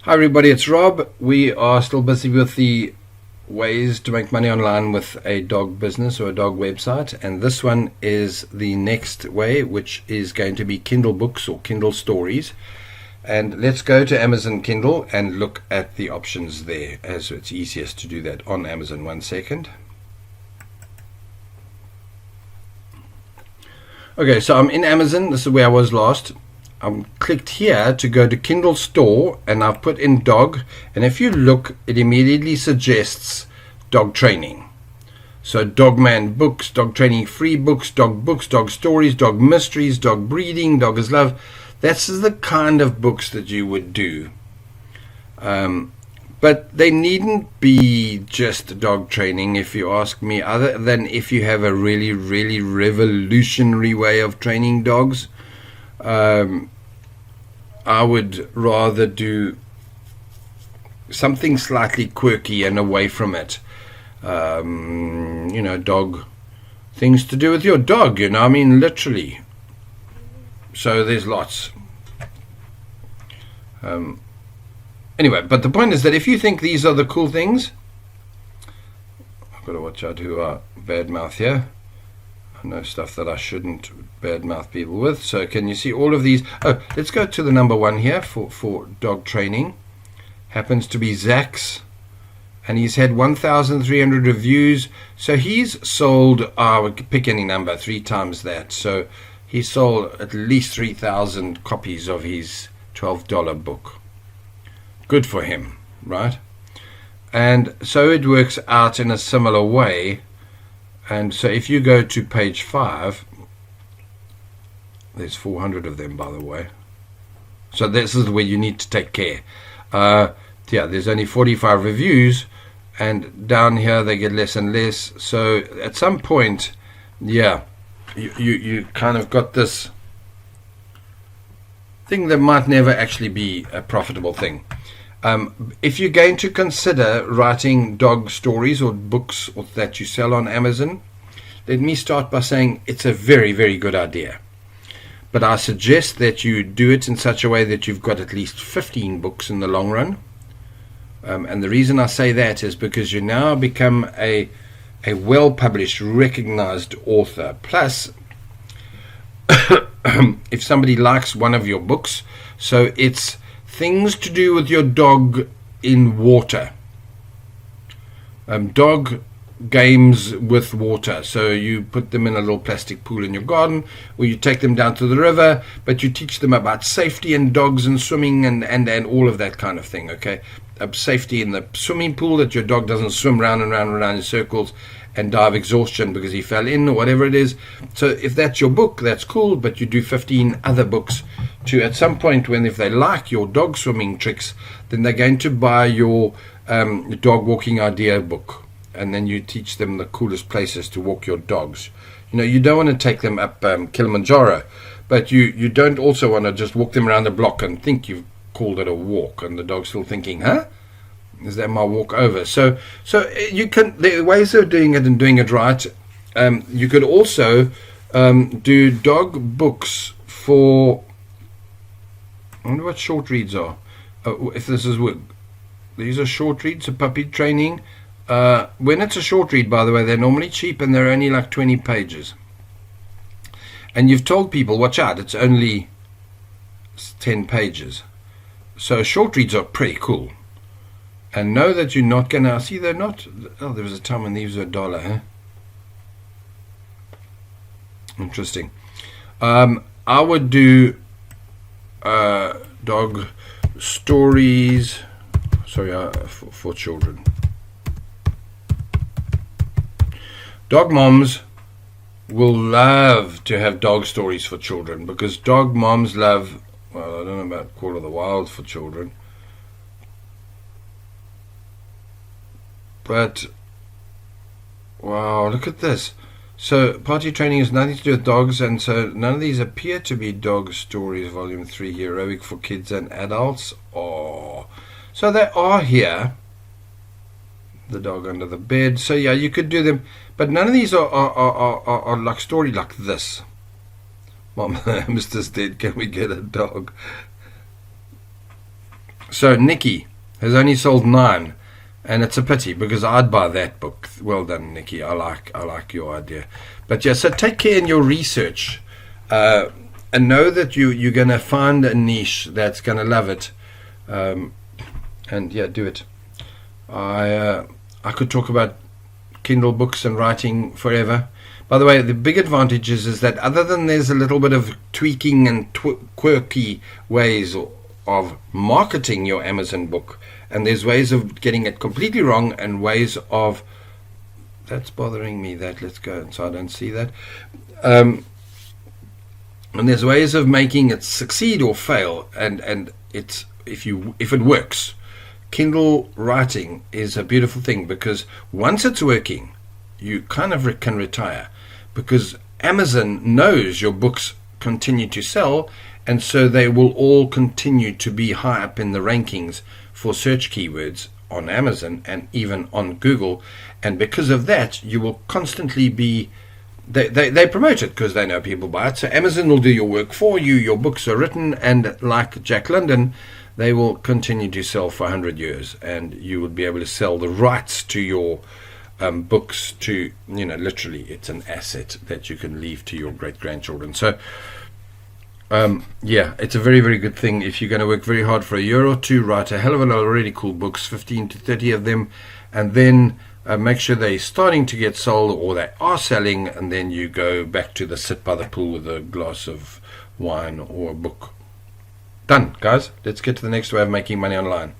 Hi everybody, it's Rob. We are still busy with the ways to make money online with a dog business or a dog website, and this one is the next way, which is going to be Kindle books or Kindle stories. And let's go to Amazon Kindle and look at the options there, as it's easiest to do that on Amazon. 1 second. Okay, so I'm in Amazon. This is where I was last. I'm clicked here to go to Kindle store, and I've put in dog, and if you look, it immediately suggests dog training. So Dogman books, dog training free books, dog stories, dog mysteries, dog breeding, dog is love. That's the kind of books that you would do. But they needn't be just dog training, if you ask me, other than if you have a really, really revolutionary way of training dogs. I would rather do something slightly quirky and away from it. Dog things to do with your dog, I mean, literally. So there's lots. Anyway, but the point is that if you think these are the cool things, I've got to watch out who I badmouth here. I know stuff that I shouldn't badmouth people with. So can you see all of these? Oh, let's go to the number one here for dog training. Happens to be Zach's, and he's had 1,300 reviews. So he's sold, pick any number, 3 times that. So he sold at least 3,000 copies of his $12 book. Good for him, right? And so it works out in a similar way. And so if you go to page 5, there's 400 of them, by the way. So this is where you need to take care. There's only 45 reviews, and down here they get less and less. So at some point, you kind of got this thing that might never actually be a profitable thing. If you're going to consider writing dog stories or books that you sell on Amazon, let me start by saying it's a very, very good idea. But I suggest that you do it in such a way that you've got at least 15 books in the long run. And the reason I say that is because you now become a well-published, recognized author. Plus, if somebody likes one of your books, so it's things to do with your dog in water. Dog games with water. So you put them in a little plastic pool in your garden, or you take them down to the river, but you teach them about safety and dogs and swimming and all of that kind of thing, okay? Safety in the swimming pool, that your dog doesn't swim round and round and round in circles and die of exhaustion because he fell in or whatever it is. So if that's your book, that's cool, but you do 15 other books to, at some point, when if they like your dog swimming tricks, then they're going to buy your dog walking idea book, and then you teach them the coolest places to walk your dogs. You don't want to take them up Kilimanjaro, but you don't also want to just walk them around the block and think you've called it a walk, and the dog's still thinking, is that my walk over? So you can, there are ways of doing it and doing it right. You could also do dog books for, I wonder what short reads are. If this is what, these are short reads, a puppy training. When it's a short read, by the way, they're normally cheap and they're only like 20 pages. And you've told people, watch out, it's only 10 pages. So short reads are pretty cool. And know that you're not going to, see, they're not, there was a time when these were $1, huh? Interesting. I would do dog stories, for children. Dog moms will love to have dog stories for children, because dog moms love, well, I don't know about Call of the Wild for children, but wow, look at this. So party training has nothing to do with dogs, and so none of these appear to be dog stories. Volume 3, heroic for kids and adults. Oh, so they are here. The dog under the bed. So yeah, you could do them, but none of these are like story like this. Mom, the hamster's dead. Can we get a dog? So Nikki has only sold 9, and it's a pity because I'd buy that book. Well done, Nikki. I like your idea. But yeah, so take care in your research, and know that you're going to find a niche that's going to love it, and yeah, do it. I could talk about Kindle books and writing forever. By the way, the big advantage is that other than there's a little bit of tweaking and quirky ways of marketing your Amazon book, and there's ways of getting it completely wrong and ways of, that's bothering me, that, let's go so I don't see that, and there's ways of making it succeed or fail, and it's if it works. Kindle writing is a beautiful thing because once it's working, you kind of can retire, because Amazon knows your books continue to sell, and so they will all continue to be high up in the rankings for search keywords on Amazon and even on Google. And because of that, you will constantly be, they promote it because they know people buy it. So Amazon will do your work for you. Your books are written, and like Jack London, they will continue to sell for 100 years, and you will be able to sell the rights to your books to, literally, it's an asset that you can leave to your great-grandchildren. So yeah, it's a very, very good thing. If you're going to work very hard for a year or two, write a hell of a lot of really cool books, 15 to 30 of them, and then make sure they're starting to get sold or they are selling, and then you go back to the sit by the pool with a glass of wine or a book. Done, guys. Let's get to the next way of making money online.